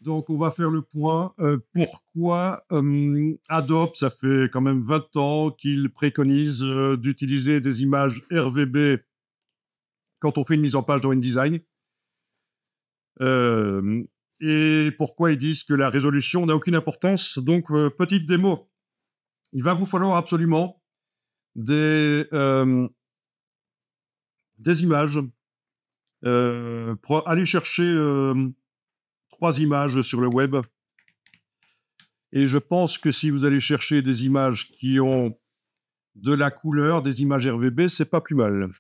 Donc, on va faire le point. Pourquoi Adobe, ça fait quand même 20 ans qu'il préconise d'utiliser des images RVB quand on fait une mise en page dans InDesign. Et pourquoi ils disent que la résolution n'a aucune importance. Donc, petite démo. Il va vous falloir absolument des images. Allez chercher 3 images sur le web. Et je pense que si vous allez chercher des images qui ont de la couleur, des images RVB, c'est pas plus mal.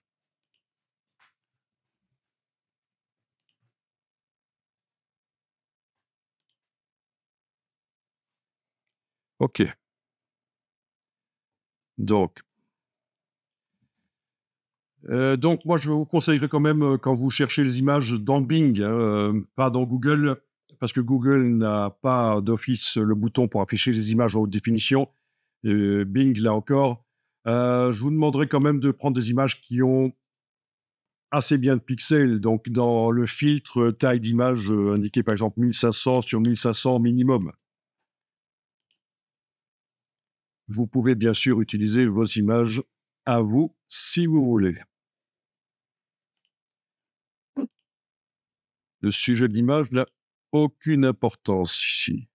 Ok. Donc, moi, je vous conseillerais quand même, quand vous cherchez les images dans Bing, pas dans Google, parce que Google n'a pas d'office le bouton pour afficher les images en haute définition. Bing, là encore. Je vous demanderai quand même de prendre des images qui ont assez bien de pixels. Donc, dans le filtre taille d'image indiqué par exemple 1500 sur 1500 minimum. Vous pouvez bien sûr utiliser vos images à vous si vous voulez. Le sujet de l'image n'a aucune importance ici.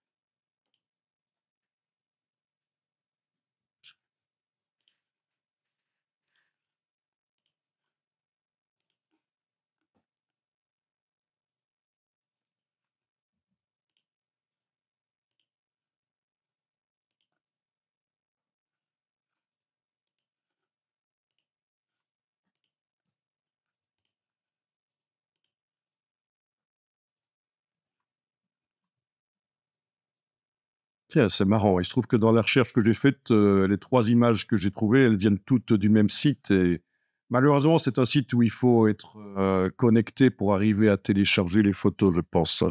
Tiens, c'est marrant. Il se trouve que dans la recherche que j'ai faite, les 3 images que j'ai trouvées, elles viennent toutes du même site. Et malheureusement, c'est un site où il faut être connecté pour arriver à télécharger les photos, je pense.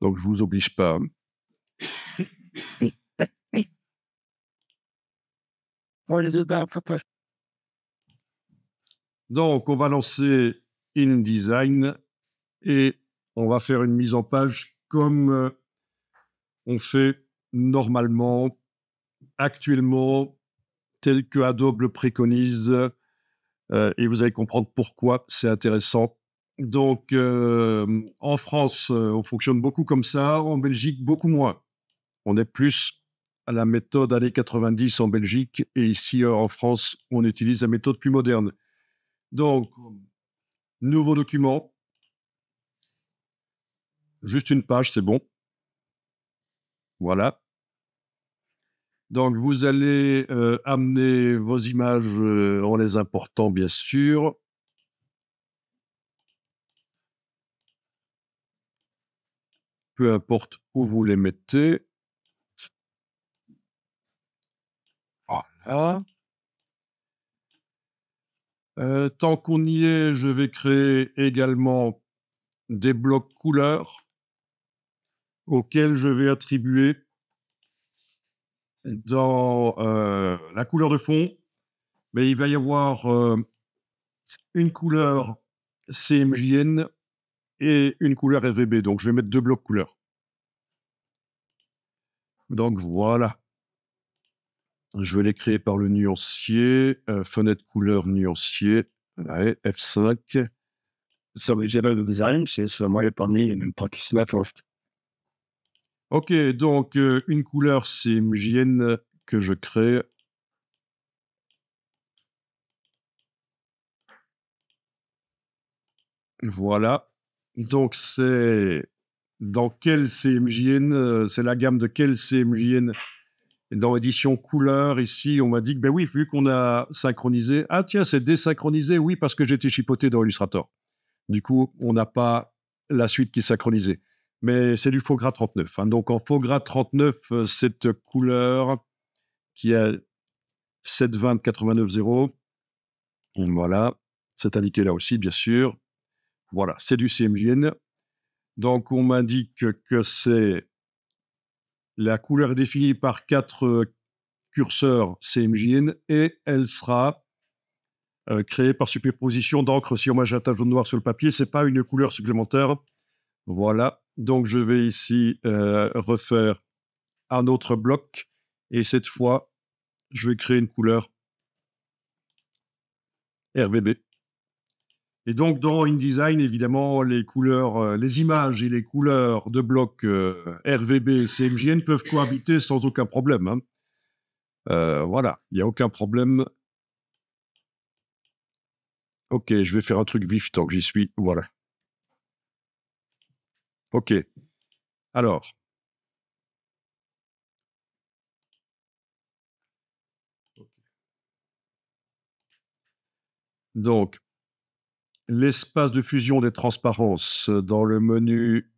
Donc, je vous oblige pas. Donc, on va lancer InDesign et on va faire une mise en page comme on fait normalement, actuellement, tel que Adobe le préconise. Et vous allez comprendre pourquoi c'est intéressant. Donc, en France, on fonctionne beaucoup comme ça. En Belgique, beaucoup moins. On est plus à la méthode années 90 en Belgique. Et ici, en France, on utilise la méthode plus moderne. Donc, nouveau document. Juste une page, c'est bon. Voilà. Donc, vous allez amener vos images en les important, bien sûr. Peu importe où vous les mettez. Voilà. Tant qu'on y est, je vais créer également des blocs couleurs auxquels je vais attribuer dans la couleur de fond. Mais il va y avoir une couleur CMJN et une couleur RVB. Donc, je vais mettre 2 blocs couleurs. Donc, voilà. Je vais les créer par le nuancier. Fenêtre couleur nuancier. Ouais, F5. So general design, c'est moi parmi une pratique first. Ok, donc une couleur CMJN que je crée. Voilà. Donc, c'est dans quel CMJN, c'est la gamme de quel CMJN. Dans édition couleur, ici, on m'a dit que, ben oui, vu qu'on a synchronisé. Ah, tiens, c'est désynchronisé, oui, parce que j'ai été chipoté dans Illustrator. Du coup, on n'a pas la suite qui est synchronisée. Mais c'est du Fogra 39. Hein. Donc, en Fogra 39, cette couleur qui a 720-89-0, voilà, c'est indiqué là aussi, bien sûr. Voilà, c'est du CMJN. Donc, on m'indique que c'est la couleur est définie par 4 curseurs CMJN et elle sera créée par superposition d'encre sur magenta jaune noir sur le papier. C'est pas une couleur supplémentaire. Voilà. Donc, je vais ici refaire un autre bloc. Et cette fois, je vais créer une couleur RVB. Et donc, dans InDesign, évidemment, les couleurs, les images et les couleurs de blocs RVB et CMJN peuvent cohabiter sans aucun problème. Hein. Voilà, il n'y a aucun problème. Ok, je vais faire un truc vif tant que j'y suis. Voilà. Ok. Alors. Donc, l'espace de fusion des transparences dans le menu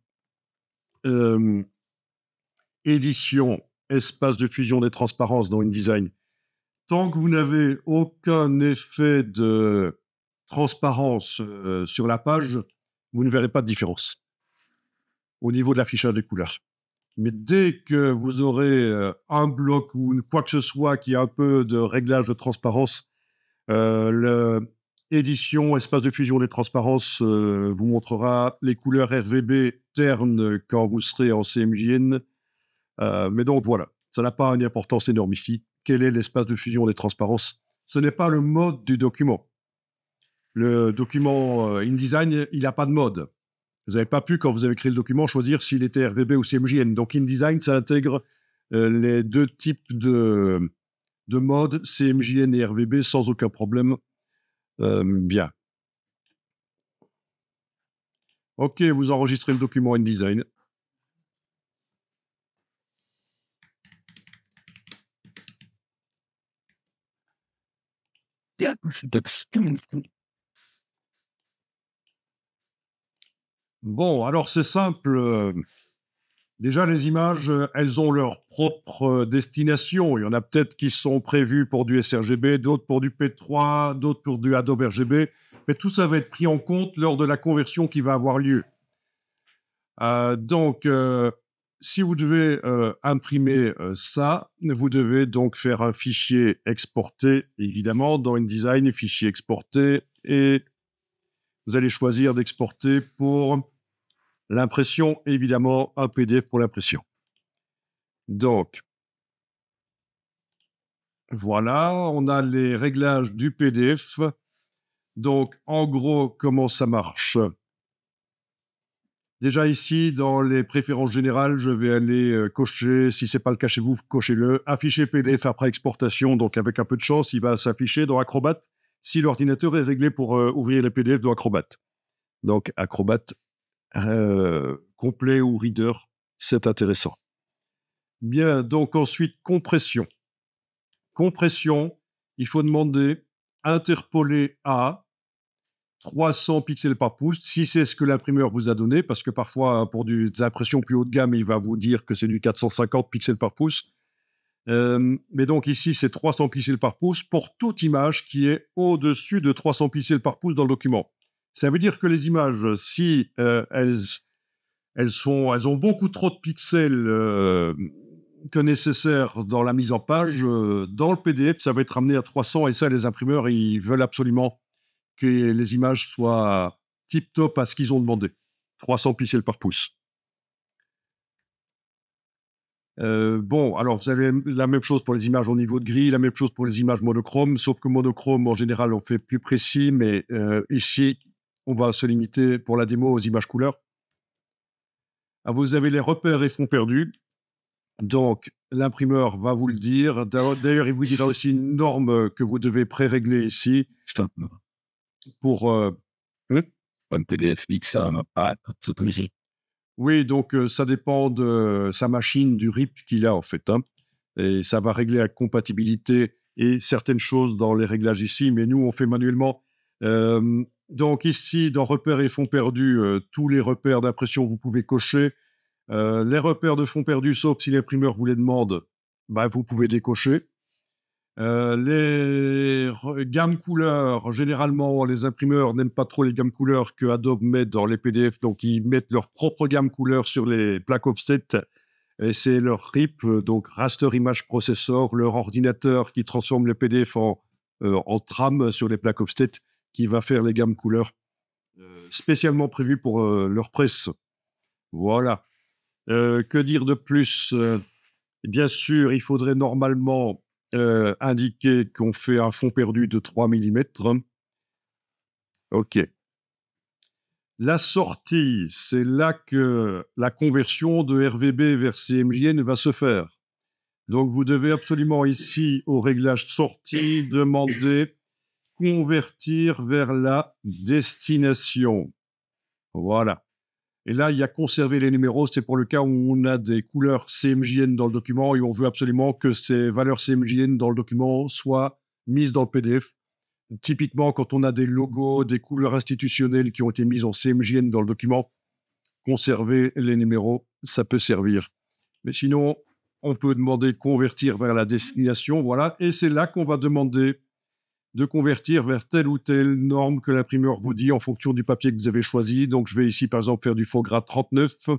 édition, espace de fusion des transparences dans InDesign. Tant que vous n'avez aucun effet de transparence sur la page, vous ne verrez pas de différence au niveau de l'affichage des couleurs. Mais dès que vous aurez un bloc ou quoi que ce soit qui a un peu de réglage de transparence, l'édition espace de fusion des transparences vous montrera les couleurs RVB ternes quand vous serez en CMJN. Mais donc voilà, ça n'a pas une importance énorme ici. Quel est l'espace de fusion des transparences? Ce n'est pas le mode du document. Le document InDesign, il n'a pas de mode. Vous n'avez pas pu, quand vous avez créé le document, choisir s'il était RVB ou CMJN. Donc InDesign, ça intègre les deux types de modes, CMJN et RVB, sans aucun problème. Bien. Ok, vous enregistrez le document InDesign. Bon, alors c'est simple. Déjà, les images, elles ont leur propre destination. Il y en a peut-être qui sont prévues pour du sRGB, d'autres pour du P3, d'autres pour du Adobe RGB. Mais tout ça va être pris en compte lors de la conversion qui va avoir lieu. Donc, si vous devez imprimer ça, vous devez donc faire un fichier exporté, évidemment, dans InDesign, fichier exporté, et vous allez choisir d'exporter pour l'impression, évidemment, un PDF pour l'impression. Donc, voilà, on a les réglages du PDF. Donc, en gros, comment ça marche? Déjà ici, dans les préférences générales, je vais aller cocher, si ce n'est pas le cas chez vous, cochez-le. Afficher PDF après exportation, donc avec un peu de chance, il va s'afficher dans Acrobat si l'ordinateur est réglé pour ouvrir les PDF dans Acrobat. Donc, Acrobat complet ou Reader, c'est intéressant. Bien, donc ensuite, compression. Compression, il faut demander interpoler à 300 pixels par pouce, si c'est ce que l'imprimeur vous a donné, parce que parfois, pour des impressions plus haut de gamme, il va vous dire que c'est du 450 pixels par pouce. Mais donc ici, c'est 300 pixels par pouce pour toute image qui est au-dessus de 300 pixels par pouce dans le document. Ça veut dire que les images, si elles ont beaucoup trop de pixels que nécessaire dans la mise en page, dans le PDF, ça va être ramené à 300, et ça, les imprimeurs, ils veulent absolument que les images soient tip-top à ce qu'ils ont demandé. 300 pixels par pouce. Bon, alors vous avez la même chose pour les images au niveau de grille, la même chose pour les images monochromes, sauf que monochrome, en général, on fait plus précis, mais ici, on va se limiter pour la démo aux images couleurs. Ah, vous avez les repères et fonds perdus. Donc, l'imprimeur va vous le dire. D'ailleurs, il vous dira aussi une norme que vous devez pré-régler ici. Pour... Un PDF X, oui, donc ça dépend de sa machine, du RIP qu'il a en fait. Hein. Et ça va régler la compatibilité et certaines choses dans les réglages ici, mais nous, on fait manuellement. Donc ici, dans repères et fonds perdus, tous les repères d'impression, vous pouvez cocher. Les repères de fonds perdus, sauf si l'imprimeur vous les demande, bah, vous pouvez décocher. Les gammes couleurs, généralement, les imprimeurs n'aiment pas trop les gammes couleurs que Adobe met dans les PDF, donc ils mettent leur propre gamme couleurs sur les plaques offset, et c'est leur RIP, donc Raster Image Processor, leur ordinateur qui transforme les PDF en tram sur les plaques offset, qui va faire les gammes couleurs spécialement prévues pour leur presse. Voilà. Que dire de plus? Bien sûr, il faudrait normalement indiquer qu'on fait un fond perdu de 3 millimètres. OK. La sortie, c'est là que la conversion de RVB vers CMJN va se faire. Donc, vous devez absolument ici, au réglage sortie, demander convertir vers la destination. Voilà. Et là, il y a conserver les numéros. C'est pour le cas où on a des couleurs CMJN dans le document et on veut absolument que ces valeurs CMJN dans le document soient mises dans le PDF. Typiquement, quand on a des logos, des couleurs institutionnelles qui ont été mises en CMJN dans le document, conserver les numéros, ça peut servir. Mais sinon, on peut demander de convertir vers la destination, voilà. Et c'est là qu'on va demander de convertir vers telle ou telle norme que l'imprimeur vous dit en fonction du papier que vous avez choisi. Donc, je vais ici, par exemple, faire du faux gras 39.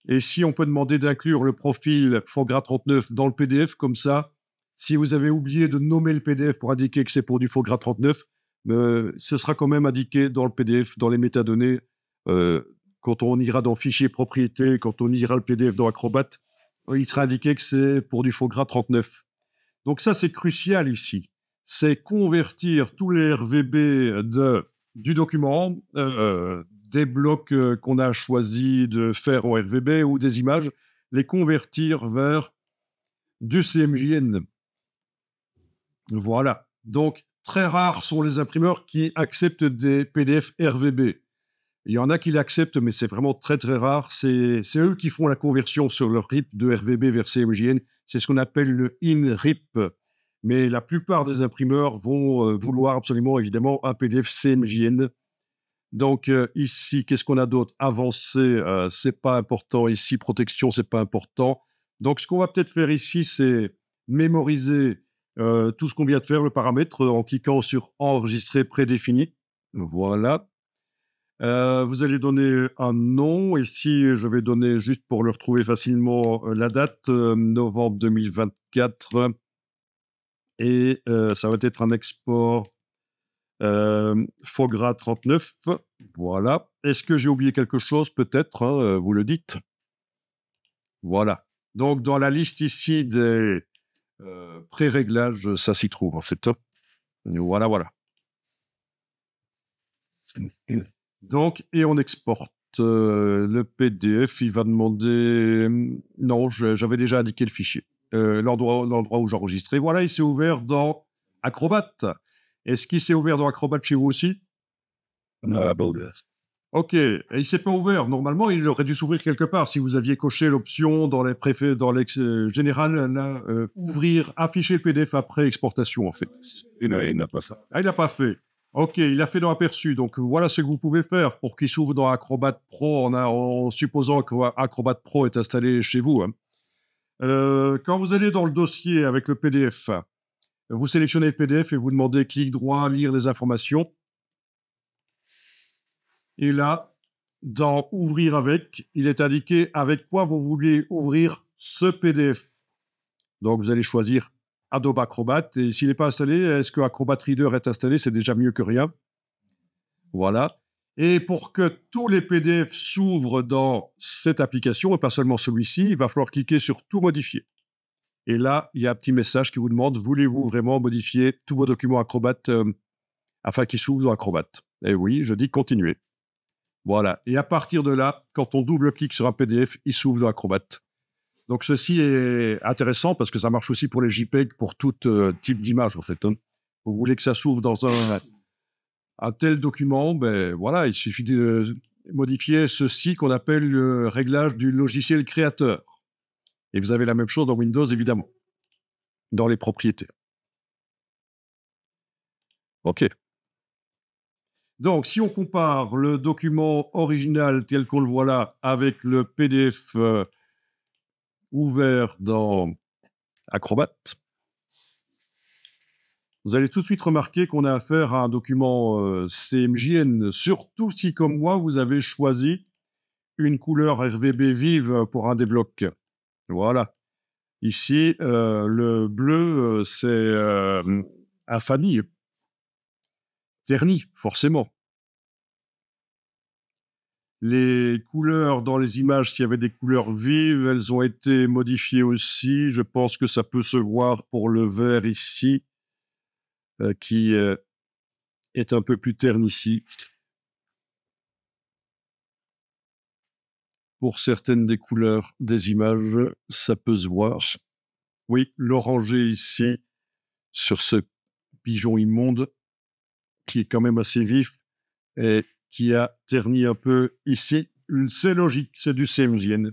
Et si on peut demander d'inclure le profil faux gras 39 dans le PDF, comme ça, si vous avez oublié de nommer le PDF pour indiquer que c'est pour du faux gras 39, ce sera quand même indiqué dans le PDF, dans les métadonnées. Quand on ira dans Fichier propriété, quand on ira le PDF dans Acrobat, il sera indiqué que c'est pour du faux gras 39. Donc ça, c'est crucial ici. C'est convertir tous les RVB du document, des blocs qu'on a choisi de faire en RVB ou des images, les convertir vers du CMJN. Voilà. Donc, très rares sont les imprimeurs qui acceptent des PDF RVB. Il y en a qui l'acceptent, mais c'est vraiment très, très rare. C'est eux qui font la conversion sur leur RIP de RVB vers CMJN. C'est ce qu'on appelle le in-RIP. Mais la plupart des imprimeurs vont vouloir absolument, évidemment, un PDF CMJN. Donc, ici, qu'est-ce qu'on a d'autre? Avancer, c'est pas important. Ici, protection, c'est pas important. Donc, ce qu'on va peut-être faire ici, c'est mémoriser tout ce qu'on vient de faire, le paramètre, en cliquant sur Enregistrer prédéfini. Voilà. Vous allez donner un nom. Ici, je vais donner, juste pour le retrouver facilement, la date, novembre 2024. Et ça va être un export faux gras 39. Voilà. Est-ce que j'ai oublié quelque chose? Peut-être, hein, vous le dites. Voilà. Donc, dans la liste ici des pré-réglages, ça s'y trouve, en fait. Voilà, voilà. Donc, et on exporte le PDF. Il va demander... Non, j'avais déjà indiqué le fichier. L'endroit où j'enregistrais. Voilà, il s'est ouvert dans Acrobat. Est-ce qu'il s'est ouvert dans Acrobat chez vous aussi? Ok, et il s'est pas ouvert. Normalement, il aurait dû s'ouvrir quelque part. Si vous aviez coché l'option dans les général, là, ouvrir, afficher le PDF après exportation, en fait. Il n'a pas ça. Ah, il n'a pas fait. Ok, il a fait dans Aperçu. Donc voilà ce que vous pouvez faire pour qu'il s'ouvre dans Acrobat Pro en supposant que Acrobat Pro est installé chez vous. Hein. Quand vous allez dans le dossier avec le PDF, vous sélectionnez le PDF et vous demandez clic droit, lire les informations. Et là, dans Ouvrir avec, il est indiqué avec quoi vous voulez ouvrir ce PDF. Donc, vous allez choisir Adobe Acrobat. Et s'il n'est pas installé, est-ce que Acrobat Reader est installé? C'est déjà mieux que rien. Voilà. Et pour que tous les PDF s'ouvrent dans cette application, et pas seulement celui-ci, il va falloir cliquer sur Tout modifier. Et là, il y a un petit message qui vous demande, voulez-vous vraiment modifier tous vos documents Acrobat afin qu'ils s'ouvrent dans Acrobat? Et oui, je dis continuer. Voilà. Et à partir de là, quand on double-clique sur un PDF, il s'ouvre dans Acrobat. Donc, ceci est intéressant parce que ça marche aussi pour les JPEG, pour tout type d'image, en fait. Hein. Vous voulez que ça s'ouvre dans un tel document, ben voilà, il suffit de modifier ceci qu'on appelle le réglage du logiciel créateur. Et vous avez la même chose dans Windows, évidemment, dans les propriétés. OK. Donc, si on compare le document original tel qu'on le voit là avec le PDF ouvert dans Acrobat, vous allez tout de suite remarquer qu'on a affaire à un document CMJN, surtout si, comme moi, vous avez choisi une couleur RVB vive pour un des blocs. Voilà. Ici, le bleu, c'est un famille. Terni, forcément. Les couleurs dans les images, s'il y avait des couleurs vives, elles ont été modifiées aussi. Je pense que ça peut se voir pour le vert ici, qui est un peu plus terne ici. Pour certaines des couleurs des images, ça peut se voir. Oui, l'orangé ici, sur ce pigeon immonde, qui est quand même assez vif et qui a terni un peu ici. C'est logique, c'est du CMJN.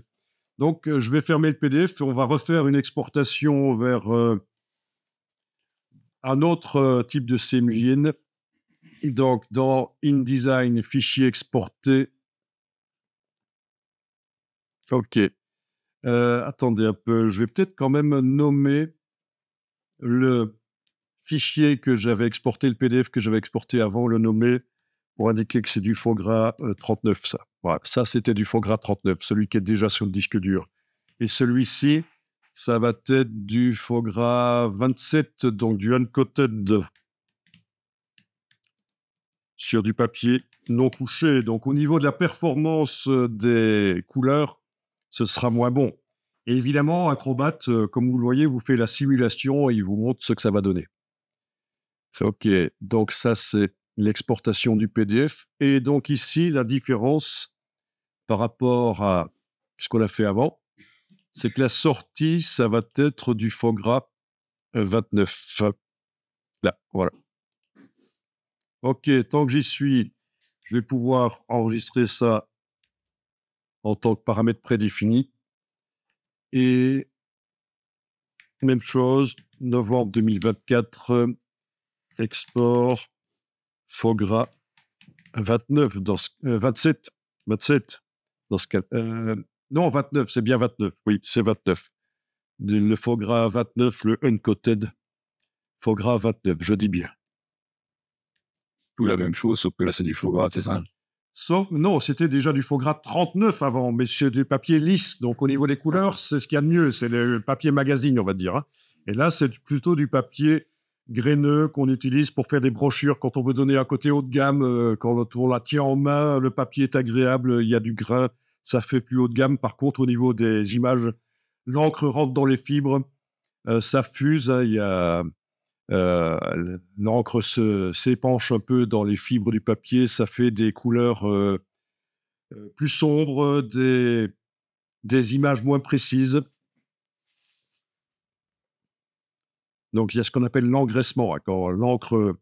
Donc, je vais fermer le PDF et on va refaire une exportation vers un autre type de CMJN. Donc, dans InDesign, fichier exporté. OK. Attendez un peu, je vais peut-être quand même nommer le fichier que j'avais exporté, le PDF que j'avais exporté avant, le nommer pour indiquer que c'est du faux gras 39, ça. Voilà, ça c'était du faux gras 39, celui qui est déjà sur le disque dur. Et celui-ci, ça va être du faux gras 27, donc du uncoated sur du papier non couché. Donc au niveau de la performance des couleurs, ce sera moins bon. Et évidemment, Acrobat, comme vous le voyez, vous fait la simulation et il vous montre ce que ça va donner. OK, donc ça, c'est l'exportation du PDF. Et donc ici, la différence par rapport à ce qu'on a fait avant, c'est que la sortie, ça va être du faux gras 29. Là, voilà. OK, tant que j'y suis, je vais pouvoir enregistrer ça en tant que paramètre prédéfini. Et même chose, novembre 2024, export, faux gras 29, 27 dans ce cas. Non, 29, c'est bien 29, oui, c'est 29. Le faux gras 29, le uncoated, faux gras 29, je dis bien. Tout la même chose, sauf que là, c'est du faux gras, c'est ça? Sauf, non, c'était déjà du faux gras 39 avant, mais c'est du papier lisse. Donc, au niveau des couleurs, c'est ce qu'il y a de mieux. C'est le papier magazine, on va dire. Hein. Et là, c'est plutôt du papier graineux qu'on utilise pour faire des brochures quand on veut donner un côté haut de gamme. Quand on la tient en main, le papier est agréable, il y a du grain, ça fait plus haut de gamme. Par contre, au niveau des images, l'encre rentre dans les fibres, ça fuse. Hein, il y a l'encre s'épanche un peu dans les fibres du papier, ça fait des couleurs plus sombres, des images moins précises. Donc il y a ce qu'on appelle l'engraissement. Hein. Quand l'encre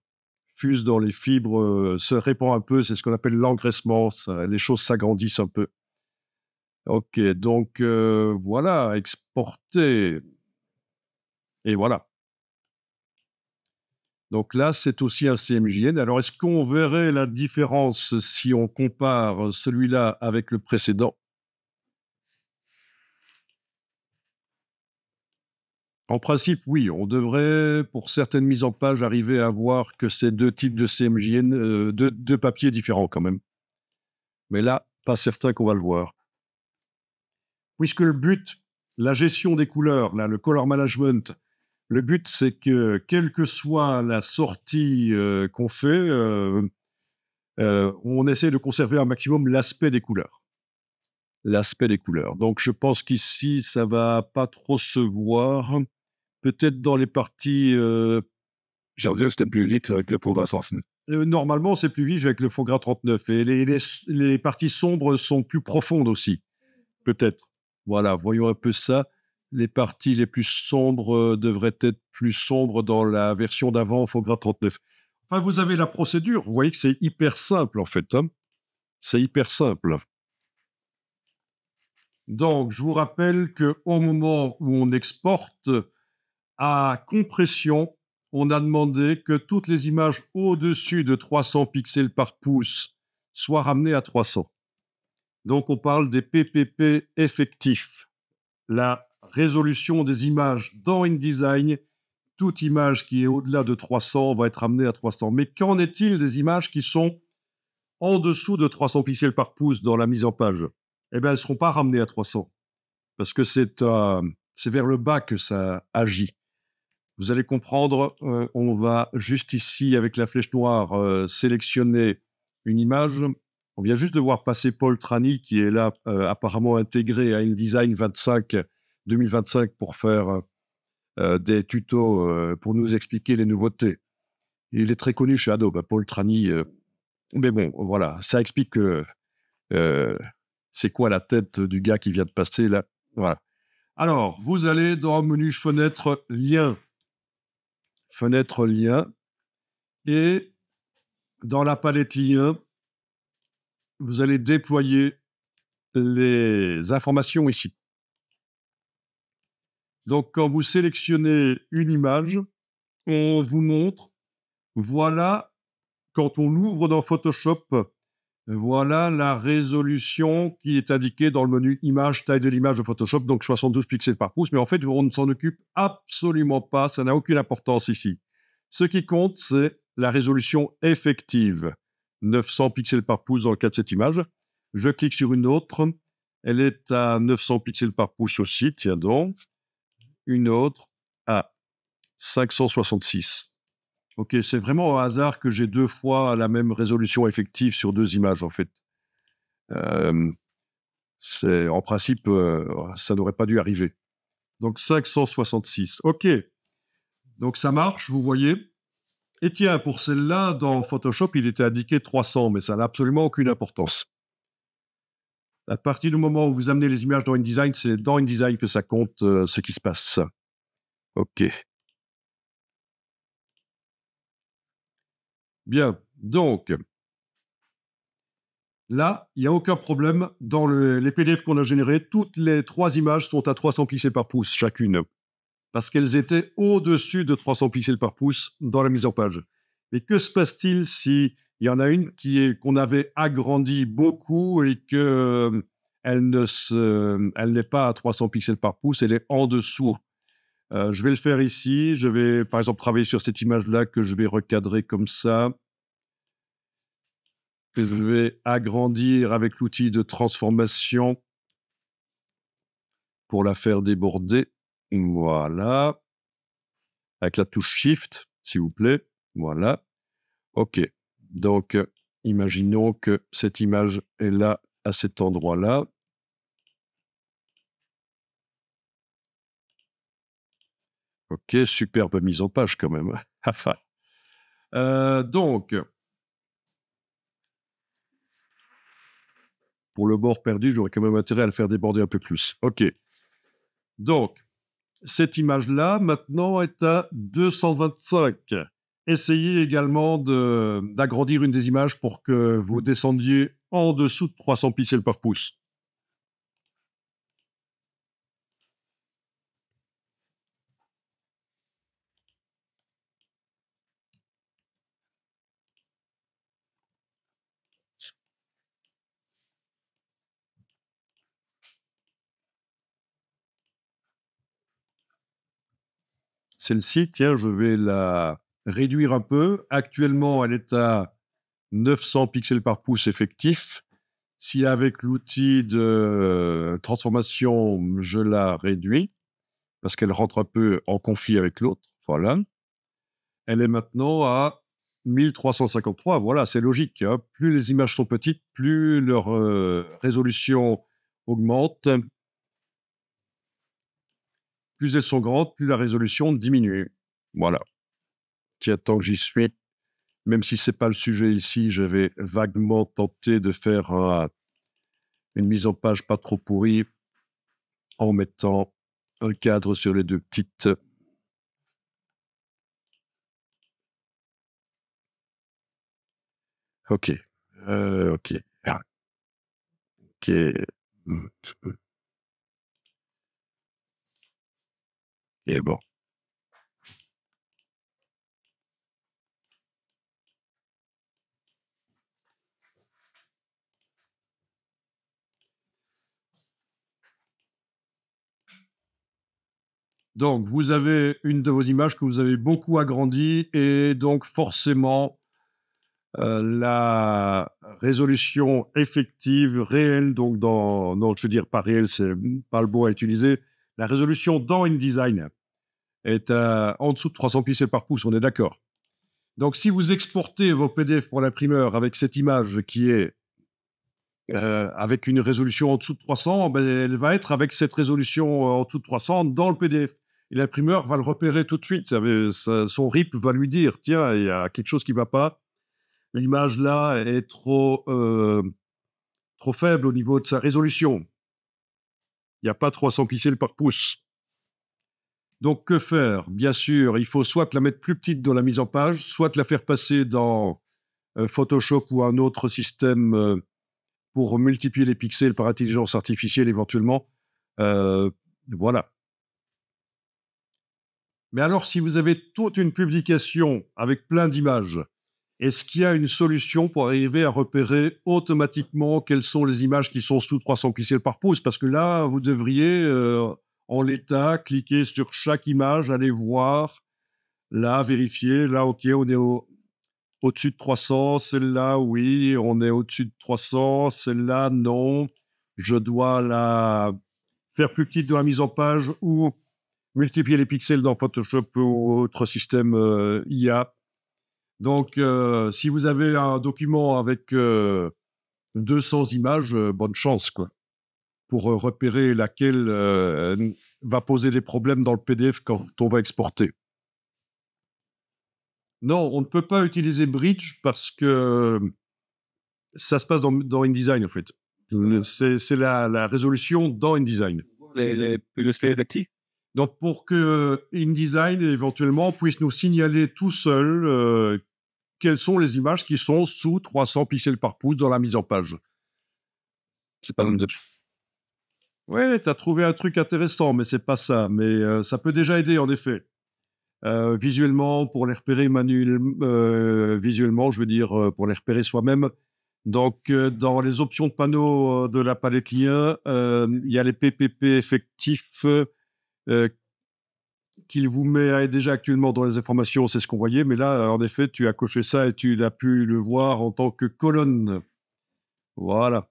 fuse dans les fibres, se répand un peu, c'est ce qu'on appelle l'engraissement. Les choses s'agrandissent un peu. OK, donc voilà, exporter. Et voilà. Donc là, c'est aussi un CMJN. Alors, est-ce qu'on verrait la différence si on compare celui-là avec le précédent? En principe, oui. On devrait, pour certaines mises en page, arriver à voir que c'est deux types de CMJN, deux papiers différents quand même. Mais là, pas certain qu'on va le voir. Puisque le but, la gestion des couleurs, là, le color management, le but, c'est que, quelle que soit la sortie qu'on fait, on essaie de conserver un maximum l'aspect des couleurs. L'aspect des couleurs. Donc, je pense qu'ici, ça va pas trop se voir. Peut-être dans les parties. J'ai envie que c'était plus vite avec le faux gras 39. Normalement, c'est plus vif avec le faux gras 39. Et les parties sombres sont plus profondes aussi. Peut-être. Voilà, voyons un peu ça. Les parties les plus sombres devraient être plus sombres dans la version d'avant, faux gras 39. Enfin, vous avez la procédure. Vous voyez que c'est hyper simple, en fait. Hein. C'est hyper simple. Donc, je vous rappelle qu'au moment où on exporte à compression, on a demandé que toutes les images au-dessus de 300 pixels par pouce soient ramenées à 300. Donc, on parle des PPP effectifs. La résolution des images dans InDesign, toute image qui est au-delà de 300 va être ramenée à 300. Mais qu'en est-il des images qui sont en dessous de 300 pixels par pouce dans la mise en page? Eh bien, elles ne seront pas ramenées à 300 parce que c'est vers le bas que ça agit. Vous allez comprendre, on va juste ici, avec la flèche noire, sélectionner une image On vient juste de voir passer Paul Trani, qui est là apparemment intégré à InDesign 2025 pour faire des tutos pour nous expliquer les nouveautés. Il est très connu chez Adobe, Paul Trani. Mais bon, voilà, ça explique c'est quoi la tête du gars qui vient de passer là. Voilà. Alors, vous allez dans le menu fenêtre lien. Fenêtre lien. Et dans la palette lien, vous allez déployer les informations ici. Donc, quand vous sélectionnez une image, on vous montre, voilà, quand on ouvre dans Photoshop, voilà la résolution qui est indiquée dans le menu image, taille de l'image de Photoshop, donc 72 pixels par pouce. Mais en fait, on ne s'en occupe absolument pas, ça n'a aucune importance ici. Ce qui compte, c'est la résolution effective, 900 pixels par pouce dans le cas de cette image. Je clique sur une autre, elle est à 900 pixels par pouce aussi, tiens donc. Une autre à 566. Ok, c'est vraiment au hasard que j'ai 2 fois la même résolution effective sur 2 images, en fait. En principe, ça n'aurait pas dû arriver. Donc 566. Ok. Donc ça marche, vous voyez. Et tiens, pour celle-là, dans Photoshop, il était indiqué 300, mais ça n'a absolument aucune importance. À partir du moment où vous amenez les images dans InDesign, c'est dans InDesign que ça compte ce qui se passe. Ok. Bien. Donc, là, il n'y a aucun problème. Dans les PDF qu'on a générés, toutes les 3 images sont à 300 pixels par pouce chacune, parce qu'elles étaient au-dessus de 300 pixels par pouce dans la mise en page. Mais que se passe-t-il si il y en a une qu'on avait agrandie beaucoup et que elle n'est pas à 300 pixels par pouce, elle est en dessous. Je vais le faire ici. Je vais, par exemple, travailler sur cette image-là que je vais recadrer comme ça. Que je vais agrandir avec l'outil de transformation pour la faire déborder. Voilà. Avec la touche Shift, s'il vous plaît. Voilà. OK. Donc, imaginons que cette image est là, à cet endroit-là. OK, superbe mise en page quand même. Donc, pour le bord perdu, j'aurais quand même intérêt à le faire déborder un peu plus. OK. Donc, cette image-là, maintenant, est à 225. Essayez également d'agrandir une des images pour que vous descendiez en dessous de 300 pixels par pouce. Celle-ci, tiens, je vais la réduire un peu. Actuellement, elle est à 900 pixels par pouce effectif. Si avec l'outil de transformation, je la réduis, parce qu'elle rentre un peu en conflit avec l'autre, voilà. Elle est maintenant à 1353. Voilà, c'est logique, hein. Plus les images sont petites, plus leur résolution augmente. Plus elles sont grandes, plus la résolution diminue. Voilà. Tiens, tant que j'y suis, même si c'est pas le sujet ici, j'avais vaguement tenté de faire une mise en page pas trop pourrie en mettant un cadre sur les 2 petites. OK. OK. OK. Et bon. Donc, vous avez une de vos images que vous avez beaucoup agrandie et donc forcément, la résolution effective, réelle, donc non, je veux dire pas réelle, c'est pas le mot à utiliser. La résolution dans InDesign est en dessous de 300 pixels par pouce, on est d'accord. Donc, si vous exportez vos PDF pour l'imprimeur avec cette image qui est avec une résolution en dessous de 300, ben, elle va être avec cette résolution en dessous de 300 dans le PDF. Et l'imprimeur va le repérer tout de suite. Son RIP va lui dire, tiens, il y a quelque chose qui ne va pas. L'image là est trop faible au niveau de sa résolution. Il n'y a pas 300 pixels par pouce. Donc, que faire? Bien sûr, il faut soit la mettre plus petite dans la mise en page, soit la faire passer dans Photoshop ou un autre système pour multiplier les pixels par intelligence artificielle éventuellement. Voilà. Mais alors, si vous avez toute une publication avec plein d'images, est-ce qu'il y a une solution pour arriver à repérer automatiquement quelles sont les images qui sont sous 300 pixels par pouce? Parce que là, vous devriez, en l'état, cliquer sur chaque image, aller voir, là, vérifier, là, OK, on est au-dessus de 300, celle-là, oui, on est au-dessus de 300, celle-là, non. Je dois la faire plus petite dans la mise en page ou multiplier les pixels dans Photoshop ou autre système IA. Donc, si vous avez un document avec 200 images, bonne chance, quoi, pour repérer laquelle va poser des problèmes dans le PDF quand on va exporter. Non, on ne peut pas utiliser Bridge parce que ça se passe dans InDesign, en fait. C'est la résolution dans InDesign. Le spray d'actif. Donc, pour que InDesign, éventuellement, puisse nous signaler tout seul quelles sont les images qui sont sous 300 pixels par pouce dans la mise en page. C'est pas comme Ouais, tu as trouvé un truc intéressant, mais c'est pas ça. Mais ça peut déjà aider, en effet. Visuellement, pour les repérer visuellement, je veux dire, pour les repérer soi-même. Donc, dans les options de panneau de la palette lien, il y a les PPP effectifs qu'il vous met déjà actuellement dans les informations, c'est ce qu'on voyait. Mais là, en effet, tu as coché ça et tu as pu le voir en tant que colonne. Voilà.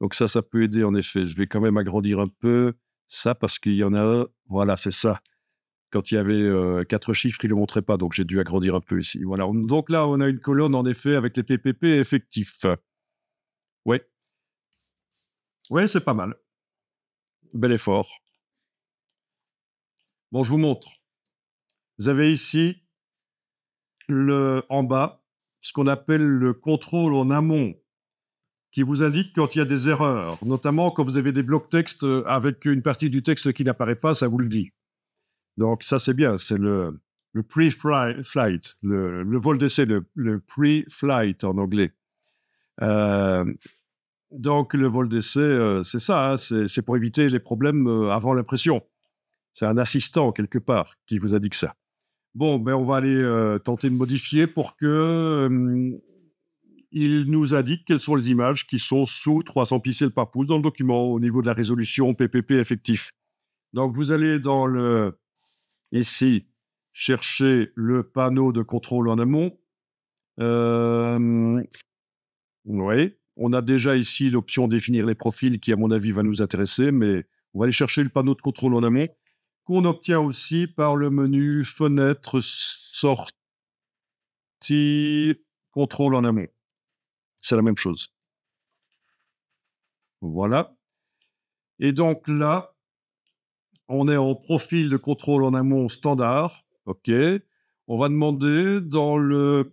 Donc ça peut aider en effet. Je vais quand même agrandir un peu ça parce qu'il y en a un. Voilà, c'est ça. Quand il y avait 4 chiffres, il ne le montrait pas, donc j'ai dû agrandir un peu ici. Voilà. Donc là, on a une colonne en effet avec les PPP effectifs. Ouais. Ouais, c'est pas mal. Bel effort. Bon, je vous montre. Vous avez ici en bas ce qu'on appelle le contrôle en amont, qui vous indique quand il y a des erreurs, notamment quand vous avez des blocs texte avec une partie du texte qui n'apparaît pas, ça vous le dit. Donc ça c'est bien, c'est le pre-flight, le vol d'essai, le pre-flight en anglais. Donc le vol d'essai, c'est ça, hein, c'est pour éviter les problèmes avant l'impression. C'est un assistant quelque part qui vous a dit que ça. Bon, ben on va aller tenter de modifier pour que il nous indique quelles sont les images qui sont sous 300 pixels par pouce dans le document au niveau de la résolution PPP effectif. Donc vous allez dans ici chercher le panneau de contrôle en amont. Oui, on a déjà ici l'option définir les profils qui, à mon avis, va nous intéresser, mais on va aller chercher le panneau de contrôle en amont qu'on obtient aussi par le menu fenêtre sortie contrôle en amont. C'est la même chose. Voilà. Et donc là, on est en profil de contrôle en amont standard. OK. On va demander dans le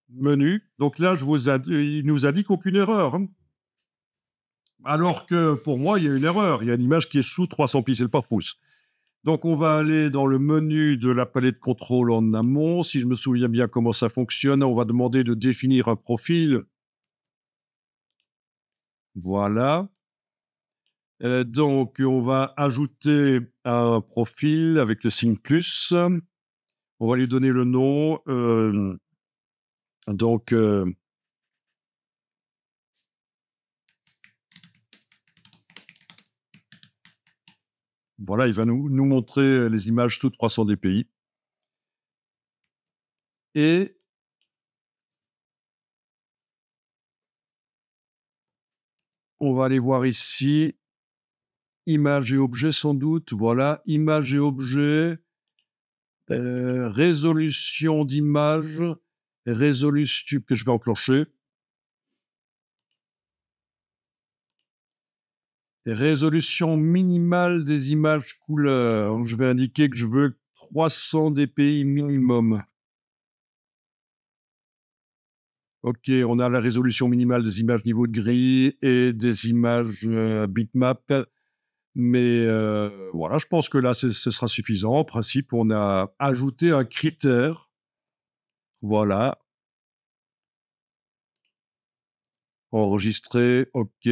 menu. Donc là, il nous indique aucune erreur. Hein. Alors que pour moi, il y a une erreur. Il y a une image qui est sous 300 pixels par pouce. Donc on va aller dans le menu de la palette de contrôle en amont. Si je me souviens bien comment ça fonctionne, on va demander de définir un profil. Voilà. Donc on va ajouter un profil avec le signe plus. On va lui donner le nom. Donc voilà, il va nous montrer les images sous 300 dpi. Et on va aller voir ici, images et objets sans doute. Voilà, images et objets, résolution d'image, résolution que je vais enclencher. Résolution minimale des images couleurs. Je vais indiquer que je veux 300 dpi minimum. Ok, on a la résolution minimale des images niveau de grille et des images bitmap. Mais voilà, je pense que là, ce sera suffisant. En principe, on a ajouté un critère. Voilà. Enregistrer, OK.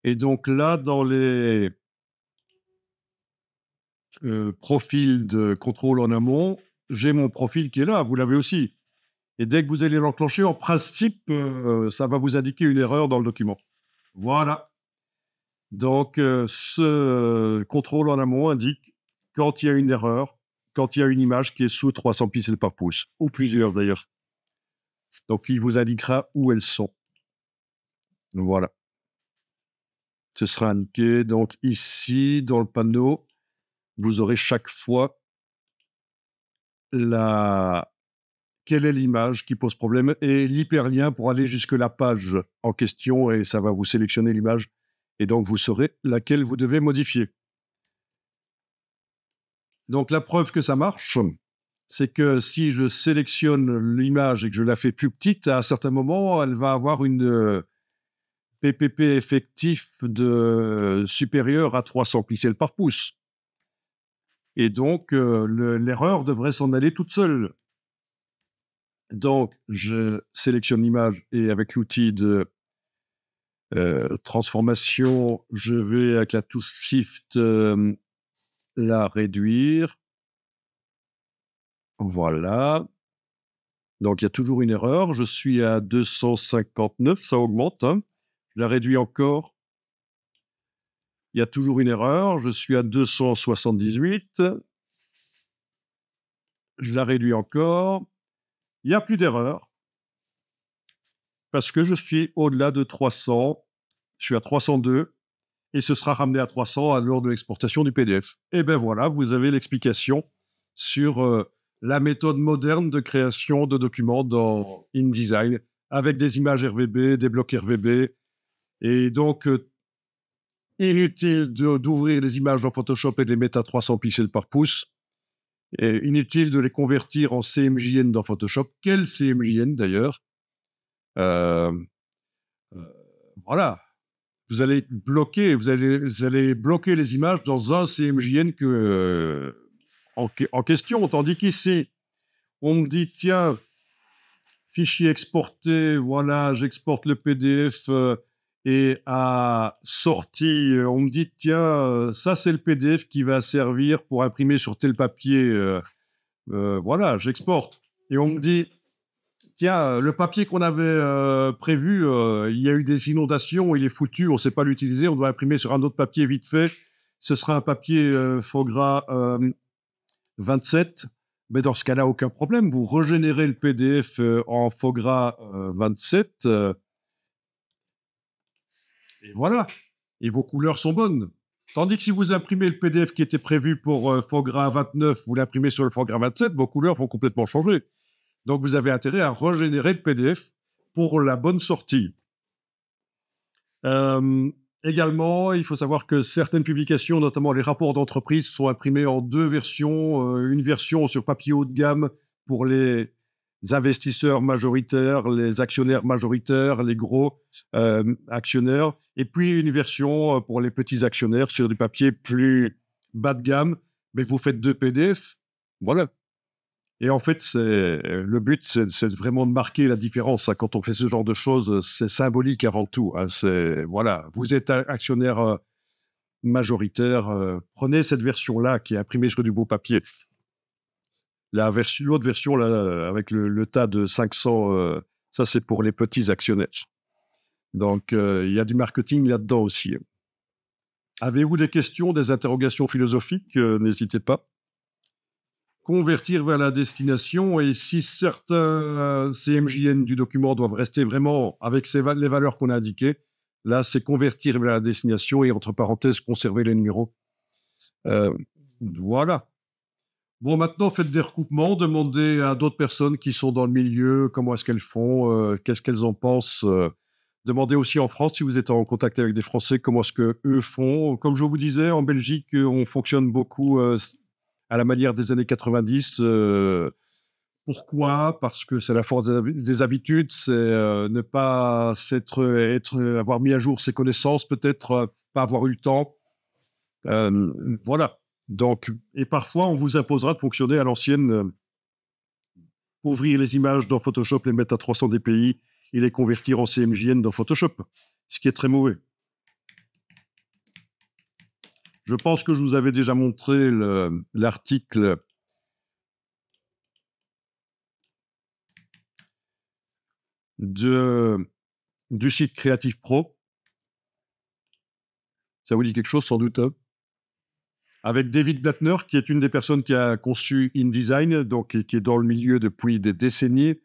Et donc là, dans les profils de contrôle en amont, j'ai mon profil qui est là, vous l'avez aussi. Et dès que vous allez l'enclencher, en principe, ça va vous indiquer une erreur dans le document. Voilà. Donc, ce contrôle en amont indique quand il y a une erreur, quand il y a une image qui est sous 300 pixels par pouce, ou plusieurs d'ailleurs. Donc, il vous indiquera où elles sont. Voilà. Ce sera indiqué. Donc, ici, dans le panneau, vous aurez chaque fois quelle est l'image qui pose problème et l'hyperlien pour aller jusque la page en question et ça va vous sélectionner l'image et donc vous saurez laquelle vous devez modifier. Donc la preuve que ça marche, c'est que si je sélectionne l'image et que je la fais plus petite, à un certain moment, elle va avoir une PPP effectif supérieur à 300 pixels par pouce. Et donc, l'erreur devrait s'en aller toute seule. Donc, je sélectionne l'image et avec l'outil de transformation, je vais avec la touche Shift la réduire. Voilà. Donc, il y a toujours une erreur. Je suis à 259, ça augmente. Hein. Je la réduis encore. Il y a toujours une erreur. Je suis à 278. Je la réduis encore. Il n'y a plus d'erreur. Parce que je suis au-delà de 300. Je suis à 302. Et ce sera ramené à 300 lors de l'exportation du PDF. Et bien voilà, vous avez l'explication sur la méthode moderne de création de documents dans InDesign, avec des images RVB, des blocs RVB. Et donc, inutile d'ouvrir les images dans Photoshop et de les mettre à 300 pixels par pouce. Et inutile de les convertir en CMJN dans Photoshop. Quel CMJN d'ailleurs voilà. Vous allez bloquer les images dans un CMJN en question. Tandis qu'ici, on me dit, tiens, fichier exporté, voilà, j'exporte le PDF et à sortie, on me dit, tiens, ça c'est le PDF qui va servir pour imprimer sur tel papier. Voilà, j'exporte. Et on me dit, tiens, le papier qu'on avait prévu, il y a eu des inondations, il est foutu, on ne sait pas l'utiliser, on doit imprimer sur un autre papier vite fait. Ce sera un papier Fogra 27. Mais dans ce cas-là, aucun problème. Vous régénérez le PDF en Fogra 27. Et voilà. Et vos couleurs sont bonnes. Tandis que si vous imprimez le PDF qui était prévu pour Fogra 29, vous l'imprimez sur le Fogra 27, vos couleurs vont complètement changer. Donc, vous avez intérêt à régénérer le PDF pour la bonne sortie. Également, il faut savoir que certaines publications, notamment les rapports d'entreprise, sont imprimés en deux versions. Une version sur papier haut de gamme pour les investisseurs majoritaires, les actionnaires majoritaires, les gros actionnaires, et puis une version pour les petits actionnaires sur du papier plus bas de gamme. Mais vous faites deux PDF, voilà. Et en fait, le but, c'est vraiment de marquer la différence. Hein. Quand on fait ce genre de choses, c'est symbolique avant tout. Hein. Voilà, vous êtes actionnaire majoritaire, prenez cette version-là qui est imprimée sur du beau papier. L'autre version, là, avec le tas de 500, ça c'est pour les petits actionnaires. Donc, il y a du marketing là-dedans aussi. Avez-vous des questions, des interrogations philosophiques? N'hésitez pas. Convertir vers la destination, et si certains CMJN du document doivent rester vraiment avec les valeurs qu'on a indiquées, là, c'est convertir vers la destination et, entre parenthèses, conserver les numéros. Voilà. Bon, maintenant, faites des recoupements, demandez à d'autres personnes qui sont dans le milieu comment est-ce qu'elles font, qu'est-ce qu'elles en pensent Demandez aussi en France, si vous êtes en contact avec des Français, comment est-ce qu'eux font. Comme je vous disais, en Belgique, on fonctionne beaucoup à la manière des années 90. Pourquoi? Parce que c'est la force des habitudes, c'est ne pas avoir mis à jour ses connaissances, peut-être pas avoir eu le temps. Voilà. Donc, et parfois, on vous imposera de fonctionner à l'ancienne, ouvrir les images dans Photoshop, les mettre à 300 dpi et les convertir en CMJN dans Photoshop, ce qui est très mauvais. Je pense que je vous avais déjà montré l'article du site Creative Pro. Ça vous dit quelque chose, sans doute, hein? Avec David Blattner, qui est une des personnes qui a conçu InDesign, donc qui est dans le milieu depuis des décennies,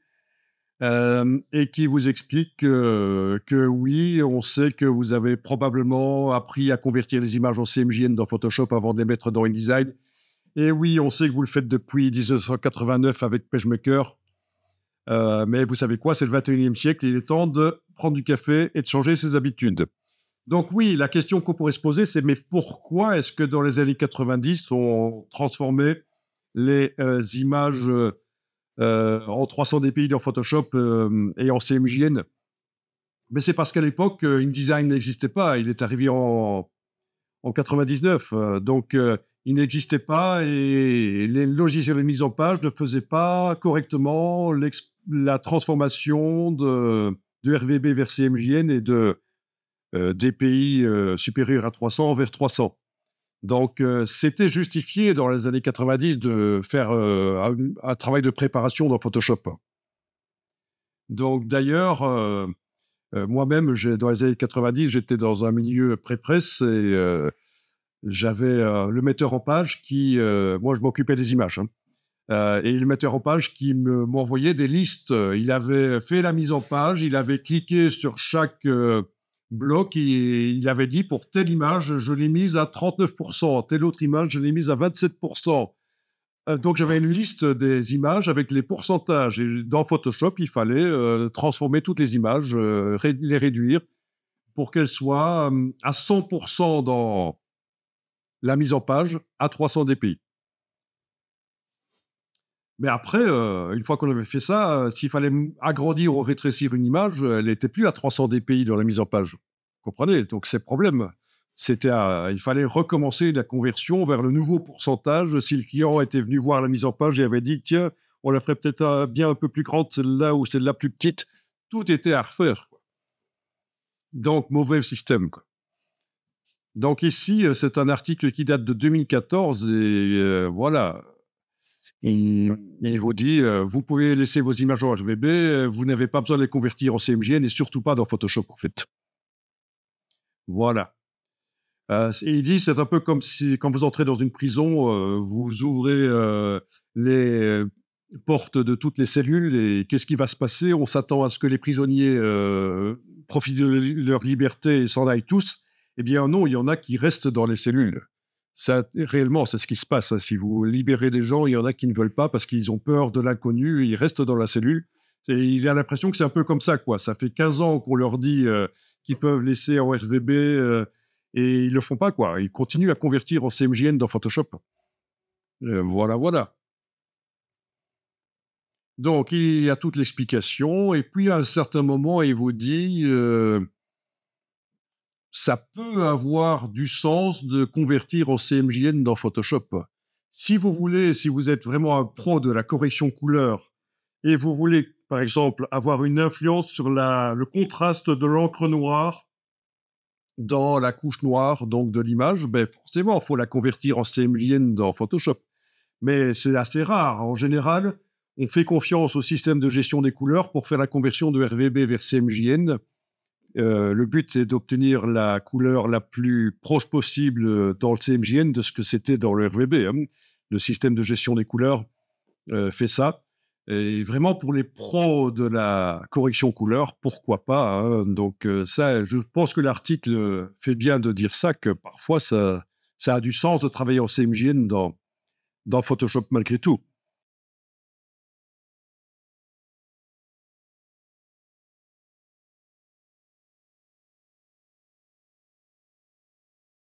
et qui vous explique que oui, on sait que vous avez probablement appris à convertir les images en CMJN dans Photoshop avant de les mettre dans InDesign. Et oui, on sait que vous le faites depuis 1989 avec PageMaker. Mais vous savez quoi, c'est le 21e siècle, il est temps de prendre du café et de changer ses habitudes. Donc oui, la question qu'on pourrait se poser, c'est mais pourquoi est-ce que dans les années 90, on transformait les images en 300 dpi dans Photoshop et en CMJN? Mais c'est parce qu'à l'époque, InDesign n'existait pas. Il est arrivé en 99. Donc, il n'existait pas et les logiciels de mise en page ne faisaient pas correctement la transformation de RVB vers CMJN et de DPI supérieurs à 300 vers 300. Donc, c'était justifié dans les années 90 de faire un travail de préparation dans Photoshop. Donc, d'ailleurs, moi-même, dans les années 90, j'étais dans un milieu pré-presse et j'avais le metteur en page qui... moi, je m'occupais des images. Hein. Et le metteur en page qui m'envoyait des listes. Il avait fait la mise en page, il avait cliqué sur chaque bloc et il avait dit pour telle image, je l'ai mise à 39%, telle autre image, je l'ai mise à 27%. Donc j'avais une liste des images avec les pourcentages. Et dans Photoshop, il fallait transformer toutes les images, les réduire pour qu'elles soient à 100% dans la mise en page à 300 dpi. Mais après, une fois qu'on avait fait ça, s'il fallait agrandir ou rétrécir une image, elle n'était plus à 300 dpi dans la mise en page. Vous comprenez? Donc, c'est problème. Il fallait recommencer la conversion vers le nouveau pourcentage. Si le client était venu voir la mise en page et avait dit, tiens, on la ferait peut-être bien un peu plus grande, celle-là ou celle-là plus petite, tout était à refaire, quoi. Donc, mauvais système, quoi. Donc ici, c'est un article qui date de 2014 et voilà. Il vous dit, vous pouvez laisser vos images en RGB, vous n'avez pas besoin de les convertir en CMJN et surtout pas dans Photoshop, en fait. Voilà. Et il dit, c'est un peu comme si, quand vous entrez dans une prison, vous ouvrez les portes de toutes les cellules et qu'est-ce qui va se passer? On s'attend à ce que les prisonniers profitent de leur liberté et s'en aillent tous. Eh bien non, il y en a qui restent dans les cellules. Ça, réellement, c'est ce qui se passe. Hein. Si vous libérez des gens, il y en a qui ne veulent pas parce qu'ils ont peur de l'inconnu, ils restent dans la cellule. Et il a l'impression que c'est un peu comme ça, quoi. Ça fait 15 ans qu'on leur dit qu'ils peuvent laisser en RVB et ils le font pas, quoi. Ils continuent à convertir en CMJN dans Photoshop. Voilà, voilà. Donc, il y a toute l'explication. Et puis, à un certain moment, il vous dit... ça peut avoir du sens de convertir en CMJN dans Photoshop. Si vous voulez, si vous êtes vraiment un pro de la correction couleur et vous voulez, par exemple, avoir une influence sur le contraste de l'encre noire dans la couche noire donc de l'image, ben forcément, il faut la convertir en CMJN dans Photoshop. Mais c'est assez rare. En général, on fait confiance au système de gestion des couleurs pour faire la conversion de RVB vers CMJN. Le but, c'est d'obtenir la couleur la plus proche possible dans le CMJN de ce que c'était dans le RVB. Hein. Le système de gestion des couleurs fait ça. Et vraiment, pour les pros de la correction couleur, pourquoi pas, hein. Donc ça, je pense que l'article fait bien de dire ça, que parfois, ça a du sens de travailler en CMJN dans Photoshop malgré tout.